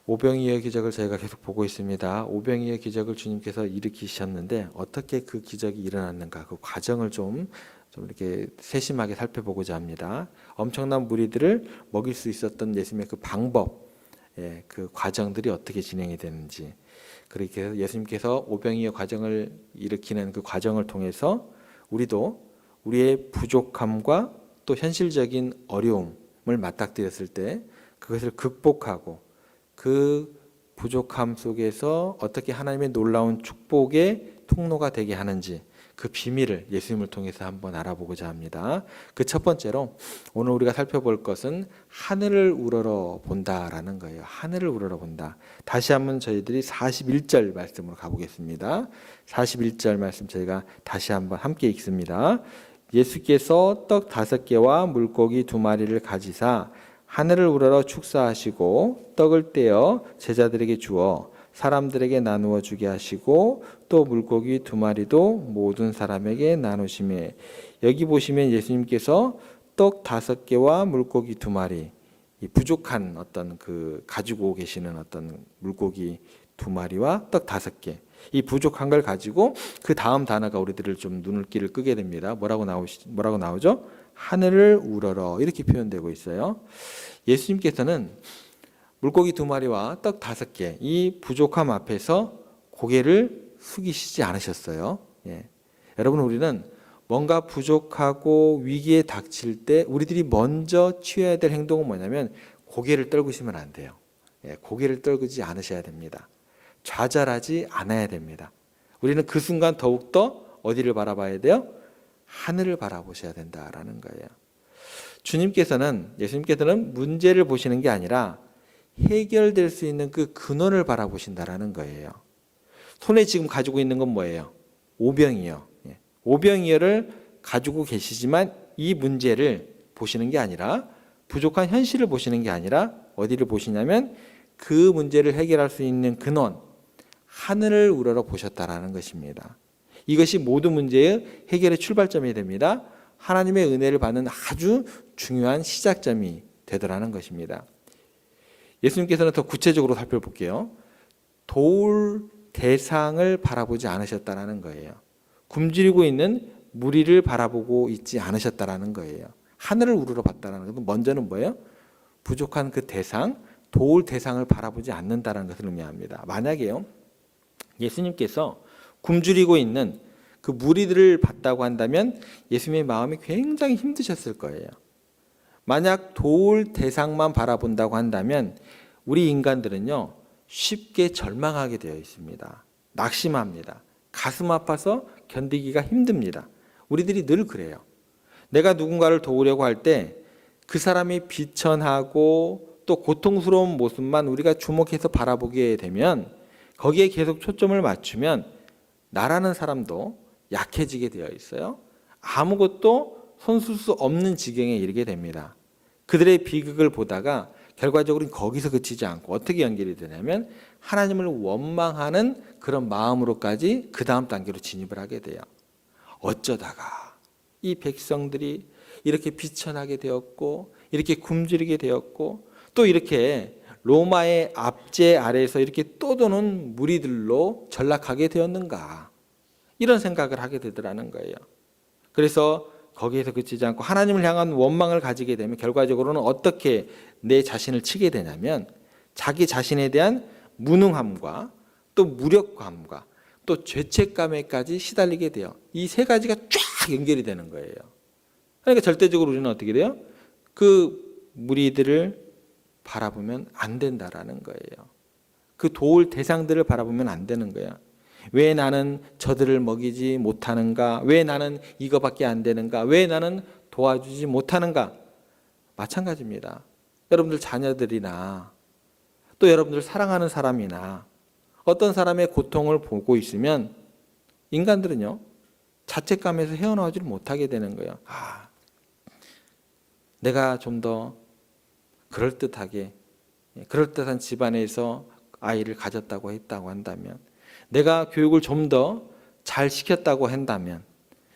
오병이어의 기적을 저희가 계속 보고 있습니다. 오병이어의 기적을 주님께서 일으키셨는데 어떻게 그 기적이 일어났는가, 그 과정을 좀 이렇게 세심하게 살펴보고자 합니다. 엄청난 무리들을 먹일 수 있었던 예수님의 그 방법, 그 과정들이 어떻게 진행이 되는지, 그렇게 예수님께서 오병이어 과정을 일으키는 그 과정을 통해서 우리도 우리의 부족함과 또 현실적인 어려움을 맞닥뜨렸을 때 그것을 극복하고 그 부족함 속에서 어떻게 하나님의 놀라운 축복의 통로가 되게 하는지, 그 비밀을 예수님을 통해서 한번 알아보고자 합니다. 그 첫 번째로 오늘 우리가 살펴볼 것은 하늘을 우러러 본다라는 거예요. 하늘을 우러러 본다. 다시 한번 저희들이 41절 말씀으로 가보겠습니다. 41절 말씀 저희가 다시 한번 함께 읽습니다. 예수께서 떡 5개와 물고기 2마리를 가지사 하늘을 우러러 축사하시고 떡을 떼어 제자들에게 주어 사람들에게 나누어 주게 하시고 또 물고기 2마리도 모든 사람에게 나누시매. 여기 보시면 예수님께서 떡 5개와 물고기 2마리, 이 부족한 어떤 그 가지고 계시는 어떤 물고기 2마리와 떡 5개, 이 부족한 걸 가지고 그 다음 단어가 우리들을 좀 눈길을 끄게 됩니다. 뭐라고 나오죠? 하늘을 우러러, 이렇게 표현되고 있어요. 예수님께서는 물고기 2마리와 떡 5개, 이 부족함 앞에서 고개를 숙이시지 않으셨어요. 여러분, 우리는 뭔가 부족하고 위기에 닥칠 때 우리들이 먼저 취해야 될 행동은 뭐냐면 고개를 떨구시면 안 돼요. 고개를 떨구지 않으셔야 됩니다. 좌절하지 않아야 됩니다. 우리는 그 순간 더욱더 어디를 바라봐야 돼요? 하늘을 바라보셔야 된다라는 거예요. 예수님께서는 문제를 보시는 게 아니라 해결될 수 있는 그 근원을 바라보신다라는 거예요. 손에 지금 가지고 있는 건 뭐예요? 오병이어. 오병이어를 가지고 계시지만 이 문제를 보시는 게 아니라, 부족한 현실을 보시는 게 아니라 어디를 보시냐면 그 문제를 해결할 수 있는 근원, 하늘을 우러러 보셨다라는 것입니다. 이것이 모든 문제의 해결의 출발점이 됩니다. 하나님의 은혜를 받는 아주 중요한 시작점이 되더라는 것입니다. 예수님께서는 더 구체적으로 살펴볼게요. 도울 대상을 바라보지 않으셨다라는 거예요. 굶주리고 있는 무리를 바라보고 있지 않으셨다라는 거예요. 하늘을 우러러 봤다라는 것은 먼저는 뭐예요? 부족한 그 대상, 도울 대상을 바라보지 않는다는 것을 의미합니다. 만약에요, 예수님께서 굶주리고 있는 그 무리들을 봤다고 한다면 예수님의 마음이 굉장히 힘드셨을 거예요. 만약 도울 대상만 바라본다고 한다면 우리 인간들은요, 쉽게 절망하게 되어 있습니다. 낙심합니다. 가슴 아파서 견디기가 힘듭니다. 우리들이 늘 그래요. 내가 누군가를 도우려고 할 때 그 사람이 비천하고 또 고통스러운 모습만 우리가 주목해서 바라보게 되면, 거기에 계속 초점을 맞추면 나라는 사람도 약해지게 되어 있어요. 아무것도 손쓸 수 없는 지경에 이르게 됩니다. 그들의 비극을 보다가 결과적으로 거기서 그치지 않고 어떻게 연결이 되냐면 하나님을 원망하는 그런 마음으로까지 그 다음 단계로 진입을 하게 돼요. 어쩌다가 이 백성들이 이렇게 비천하게 되었고, 이렇게 굶주리게 되었고, 또 이렇게 로마의 압제 아래에서 이렇게 떠도는 무리들로 전락하게 되었는가, 이런 생각을 하게 되더라는 거예요. 그래서 거기에서 그치지 않고 하나님을 향한 원망을 가지게 되면 결과적으로는 어떻게 내 자신을 치게 되냐면 자기 자신에 대한 무능함과 또 무력감과 또 죄책감에까지 시달리게 돼요. 이 세 가지가 쫙 연결이 되는 거예요. 그러니까 절대적으로 우리는 어떻게 돼요? 그 무리들을 바라보면 안 된다라는 거예요. 그 도울 대상들을 바라보면 안 되는 거예요. 왜 나는 저들을 먹이지 못하는가? 왜 나는 이거밖에 안 되는가? 왜 나는 도와주지 못하는가? 마찬가지입니다. 여러분들 자녀들이나 또 여러분들 사랑하는 사람이나 어떤 사람의 고통을 보고 있으면 인간들은요, 자책감에서 헤어나오지를 못하게 되는 거예요. 내가 좀 더 그럴듯한 집안에서 아이를 가졌다고 했다고 한다면, 내가 교육을 좀 더 잘 시켰다고 한다면,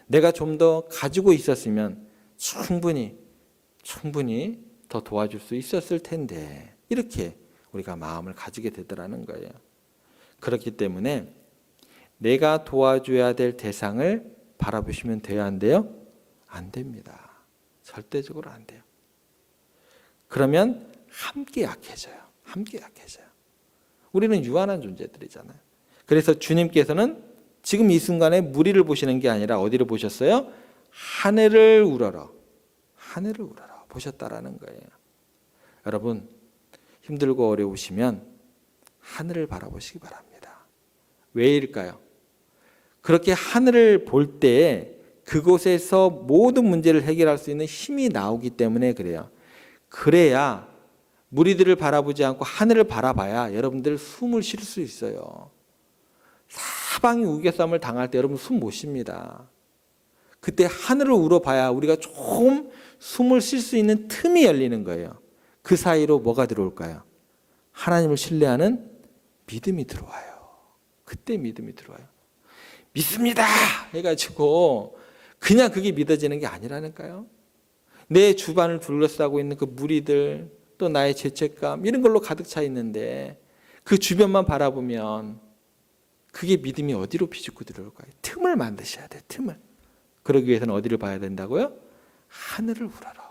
내가 좀 더 가지고 있었으면 충분히 더 도와줄 수 있었을 텐데, 이렇게 우리가 마음을 가지게 되더라는 거예요. 그렇기 때문에 내가 도와줘야 될 대상을 바라보시면 돼야 안 돼요? 안 됩니다. 절대적으로 안 돼요. 그러면 함께 약해져요. 함께 약해져요. 우리는 유한한 존재들이잖아요. 그래서 주님께서는 지금 이 순간에 무리를 보시는 게 아니라 어디를 보셨어요? 하늘을 우러러, 하늘을 우러러 보셨다라는 거예요. 여러분, 힘들고 어려우시면 하늘을 바라보시기 바랍니다. 왜일까요? 그렇게 하늘을 볼 때 그곳에서 모든 문제를 해결할 수 있는 힘이 나오기 때문에 그래요. 그래야 무리들을 바라보지 않고 하늘을 바라봐야 여러분들 숨을 쉴 수 있어요. 사방이 우겨쌈을 당할 때 여러분 숨 못 쉽니다. 그때 하늘을 우러봐야 우리가 좀 숨을 쉴 수 있는 틈이 열리는 거예요. 그 사이로 뭐가 들어올까요? 하나님을 신뢰하는 믿음이 들어와요. 그때 믿음이 들어와요. 믿습니다 해가지고 그냥 그게 믿어지는 게 아니라니까요. 내 주변을 둘러싸고 있는 그 무리들, 또 나의 죄책감 이런 걸로 가득 차 있는데 그 주변만 바라보면 그게 믿음이 어디로 비집고 들어올까요? 틈을 만드셔야 돼요. 틈을. 그러기 위해서는 어디를 봐야 된다고요? 하늘을 우러러.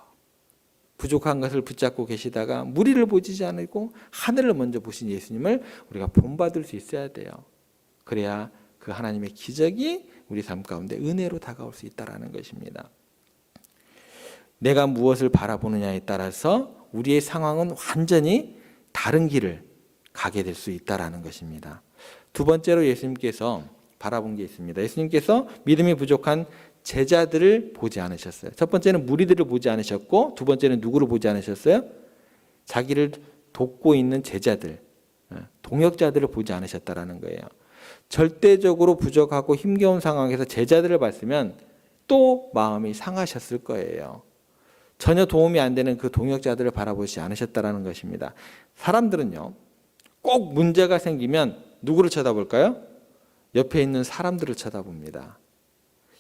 부족한 것을 붙잡고 계시다가 무리를 보지 않고 하늘을 먼저 보신 예수님을 우리가 본받을 수 있어야 돼요. 그래야 그 하나님의 기적이 우리 삶 가운데 은혜로 다가올 수 있다는 것입니다. 내가 무엇을 바라보느냐에 따라서 우리의 상황은 완전히 다른 길을 가게 될 수 있다는 것입니다. 두 번째로 예수님께서 바라본 게 있습니다. 예수님께서 믿음이 부족한 제자들을 보지 않으셨어요. 첫 번째는 무리들을 보지 않으셨고 두 번째는 누구를 보지 않으셨어요? 자기를 돕고 있는 제자들, 동역자들을 보지 않으셨다라는 거예요. 절대적으로 부족하고 힘겨운 상황에서 제자들을 봤으면 또 마음이 상하셨을 거예요. 전혀 도움이 안 되는 그 동역자들을 바라보지 않으셨다라는 것입니다. 사람들은요, 꼭 문제가 생기면 누구를 쳐다볼까요? 옆에 있는 사람들을 쳐다봅니다.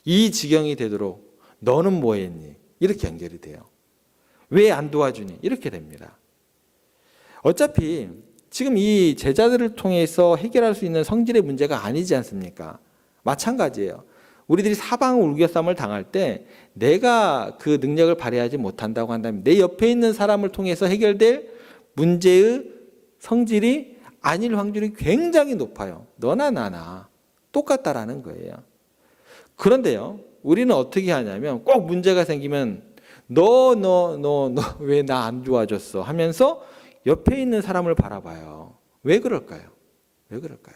이 지경이 되도록 너는 뭐 했니? 이렇게 연결이 돼요. 왜 안 도와주니? 이렇게 됩니다. 어차피 지금 이 제자들을 통해서 해결할 수 있는 성질의 문제가 아니지 않습니까? 마찬가지예요. 우리들이 사방을 울겨쌈을 당할 때 내가 그 능력을 발휘하지 못한다고 한다면 내 옆에 있는 사람을 통해서 해결될 문제의 성질이 아닐 확률이 굉장히 높아요. 너나 나나 똑같다라는 거예요. 그런데요, 우리는 어떻게 하냐면 꼭 문제가 생기면 너 왜 나 안 도와줬어 하면서 옆에 있는 사람을 바라봐요. 왜 그럴까요? 왜 그럴까요?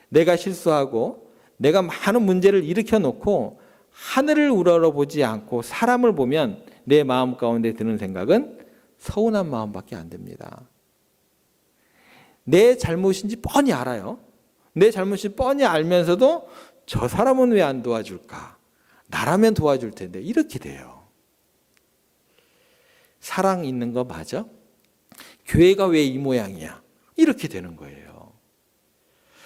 내가 실수하고 내가 많은 문제를 일으켜 놓고 하늘을 우러러보지 않고 사람을 보면 내 마음 가운데 드는 생각은 서운한 마음밖에 안 됩니다. 내 잘못인지 뻔히 알아요. 내 잘못인지 뻔히 알면서도 저 사람은 왜 안 도와줄까? 나라면 도와줄 텐데 이렇게 돼요. 사랑 있는 거 맞아? 교회가 왜 이 모양이야? 이렇게 되는 거예요.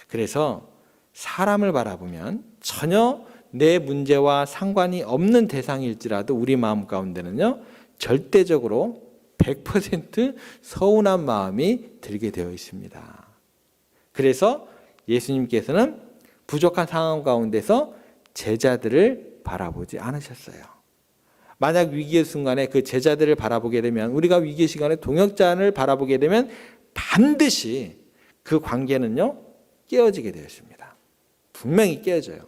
그래서 사람을 바라보면 전혀 내 문제와 상관이 없는 대상일지라도 우리 마음 가운데는요, 절대적으로 100% 서운한 마음이 들게 되어 있습니다. 그래서 예수님께서는 부족한 상황 가운데서 제자들을 바라보지 않으셨어요. 만약 위기의 순간에 그 제자들을 바라보게 되면, 우리가 위기의 시간에 동역자를 바라보게 되면 반드시 그 관계는요, 깨어지게 되어 있습니다. 분명히 깨어져요.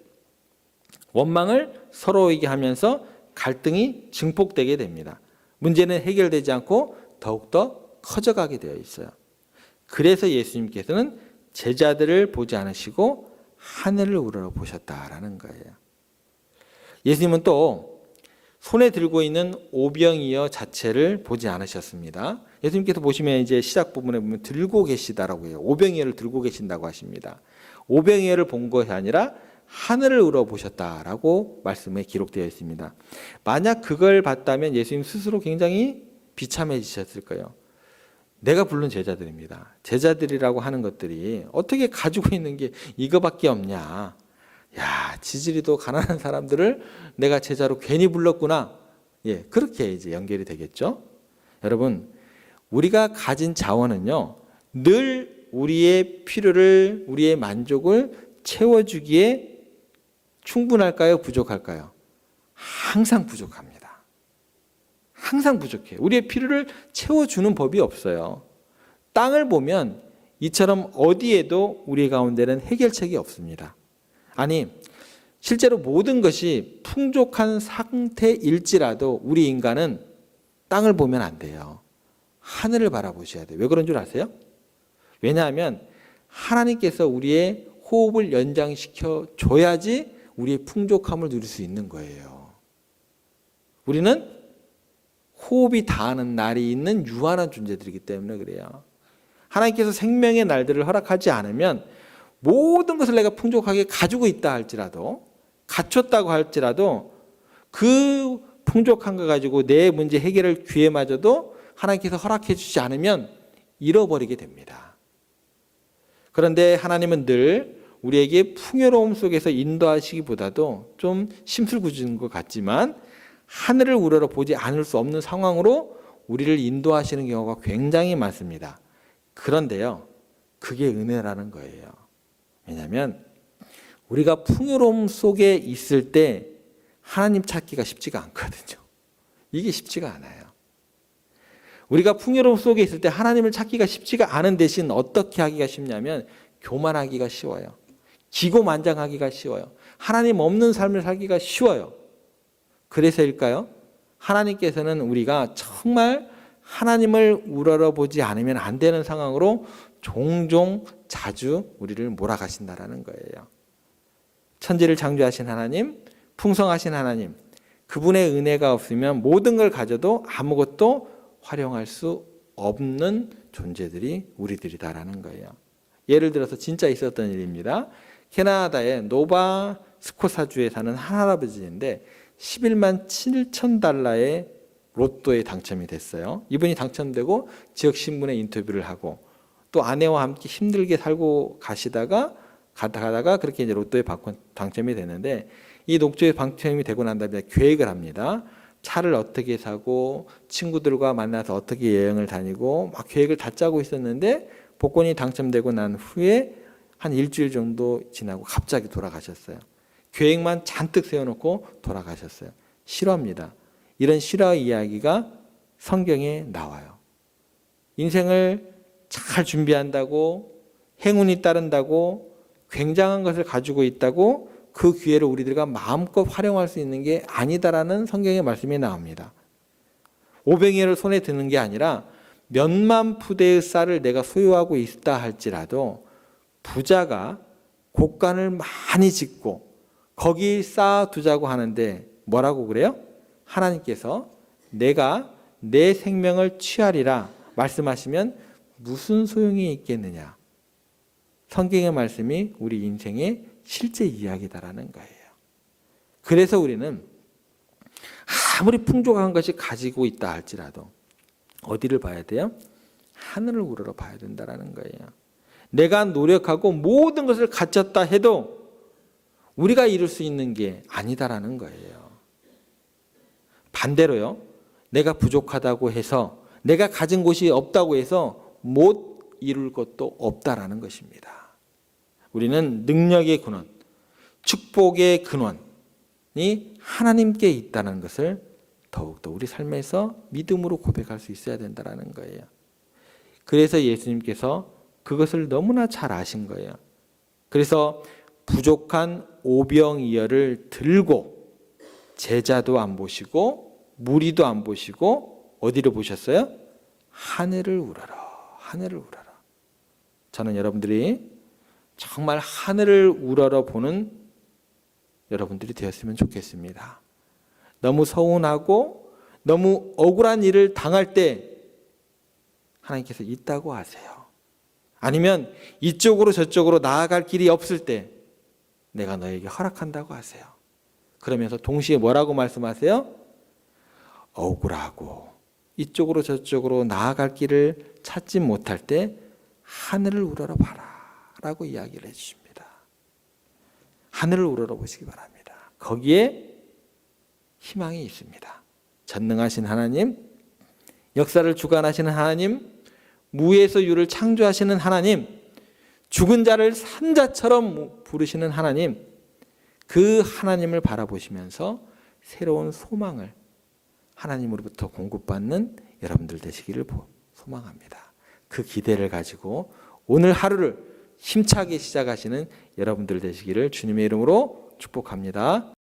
원망을 서로에게 하면서 갈등이 증폭되게 됩니다. 문제는 해결되지 않고 더욱더 커져가게 되어 있어요. 그래서 예수님께서는 제자들을 보지 않으시고 하늘을 우러러 보셨다라는 거예요. 예수님은 또 손에 들고 있는 오병이어 자체를 보지 않으셨습니다. 예수님께서 보시면 이제 시작 부분에 보면 들고 계시다라고 해요. 오병이어를 들고 계신다고 하십니다. 오병이어를 본 것이 아니라 하늘을 우러보셨다라고 말씀에 기록되어 있습니다. 만약 그걸 봤다면 예수님 스스로 굉장히 비참해지셨을 거예요. 내가 부른 제자들입니다. 제자들이라고 하는 것들이 어떻게 가지고 있는 게 이거밖에 없냐. 야, 지지리도 가난한 사람들을 내가 제자로 괜히 불렀구나. 예, 그렇게 이제 연결이 되겠죠. 여러분, 우리가 가진 자원은요, 늘 우리의 필요를, 우리의 만족을 채워주기에 충분할까요? 부족할까요? 항상 부족합니다. 항상 부족해요. 우리의 필요를 채워주는 법이 없어요. 땅을 보면 이처럼 어디에도 우리 가운데는 해결책이 없습니다. 아니, 실제로 모든 것이 풍족한 상태일지라도 우리 인간은 땅을 보면 안 돼요. 하늘을 바라보셔야 돼요. 왜 그런 줄 아세요? 왜냐하면 하나님께서 우리의 호흡을 연장시켜 줘야지 우리의 풍족함을 누릴 수 있는 거예요. 우리는 호흡이 닿는 날이 있는 유한한 존재들이기 때문에 그래요. 하나님께서 생명의 날들을 허락하지 않으면 모든 것을 내가 풍족하게 가지고 있다 할지라도, 갖췄다고 할지라도 그 풍족한 거 가지고 내 문제 해결을 기회마저도 하나님께서 허락해 주지 않으면 잃어버리게 됩니다. 그런데 하나님은 늘 우리에게 풍요로움 속에서 인도하시기보다도 좀 심술궂은 것 같지만 하늘을 우러러 보지 않을 수 없는 상황으로 우리를 인도하시는 경우가 굉장히 많습니다. 그런데요, 그게 은혜라는 거예요. 왜냐하면 우리가 풍요로움 속에 있을 때 하나님 찾기가 쉽지가 않거든요. 이게 쉽지가 않아요. 우리가 풍요로움 속에 있을 때 하나님을 찾기가 쉽지가 않은 대신 어떻게 하기가 쉽냐면 교만하기가 쉬워요. 기고만장하기가 쉬워요. 하나님 없는 삶을 살기가 쉬워요. 그래서일까요? 하나님께서는 우리가 정말 하나님을 우러러보지 않으면 안 되는 상황으로 종종 자주 우리를 몰아가신다라는 거예요. 천지를 창조하신 하나님, 풍성하신 하나님, 그분의 은혜가 없으면 모든 걸 가져도 아무것도 활용할 수 없는 존재들이 우리들이다라는 거예요. 예를 들어서 진짜 있었던 일입니다. 캐나다의 노바 스코사주에 사는 한 할아버지인데 11만 7천 달러의 로또에 당첨이 됐어요. 이분이 당첨되고 지역 신문에 인터뷰를 하고 또 아내와 함께 힘들게 살고 가다가 그렇게 이제 로또에 당첨이 되는데 이 로또에 당첨이 되고 난 다음에 계획을 합니다. 차를 어떻게 사고 친구들과 만나서 어떻게 여행을 다니고 막 계획을 다 짜고 있었는데 복권이 당첨되고 난 후에 한 일주일 정도 지나고 갑자기 돌아가셨어요. 계획만 잔뜩 세워놓고 돌아가셨어요. 실화입니다. 이런 실화 이야기가 성경에 나와요. 인생을 잘 준비한다고, 행운이 따른다고, 굉장한 것을 가지고 있다고 그 기회를 우리들과 마음껏 활용할 수 있는 게 아니다라는 성경의 말씀이 나옵니다. 오병이어를 손에 드는 게 아니라 몇만 푸대의 쌀을 내가 소유하고 있다 할지라도 부자가 곡간을 많이 짓고 거기 쌓아두자고 하는데 뭐라고 그래요? 하나님께서 내가 내 생명을 취하리라 말씀하시면 무슨 소용이 있겠느냐. 성경의 말씀이 우리 인생의 실제 이야기다라는 거예요. 그래서 우리는 아무리 풍족한 것이 가지고 있다 할지라도 어디를 봐야 돼요? 하늘을 우러러 봐야 된다라는 거예요. 내가 노력하고 모든 것을 갖췄다 해도 우리가 이룰 수 있는 게 아니다라는 거예요. 반대로요. 내가 부족하다고 해서 내가 가진 곳이 없다고 해서 못 이룰 것도 없다라는 것입니다. 우리는 능력의 근원, 축복의 근원이 하나님께 있다는 것을 더욱더 우리 삶에서 믿음으로 고백할 수 있어야 된다는 거예요. 그래서 예수님께서 그것을 너무나 잘 아신 거예요. 그래서 부족한 오병이어를 들고 제자도 안 보시고 무리도 안 보시고 어디를 보셨어요? 하늘을 우러러, 하늘을 우러러. 저는 여러분들이 정말 하늘을 우러러 보는 여러분들이 되었으면 좋겠습니다. 너무 서운하고 너무 억울한 일을 당할 때 하나님께서 있다고 하세요. 아니면 이쪽으로 저쪽으로 나아갈 길이 없을 때 내가 너에게 허락한다고 하세요. 그러면서 동시에 뭐라고 말씀하세요? 억울하고 이쪽으로 저쪽으로 나아갈 길을 찾지 못할 때 하늘을 우러러 봐라 라고 이야기를 해주십니다. 하늘을 우러러 보시기 바랍니다. 거기에 희망이 있습니다. 전능하신 하나님, 역사를 주관하시는 하나님, 무에서 유를 창조하시는 하나님, 죽은 자를 산 자처럼 부르시는 하나님, 그 하나님을 바라보시면서 새로운 소망을 하나님으로부터 공급받는 여러분들 되시기를 소망합니다. 그 기대를 가지고 오늘 하루를 힘차게 시작하시는 여러분들 되시기를 주님의 이름으로 축복합니다.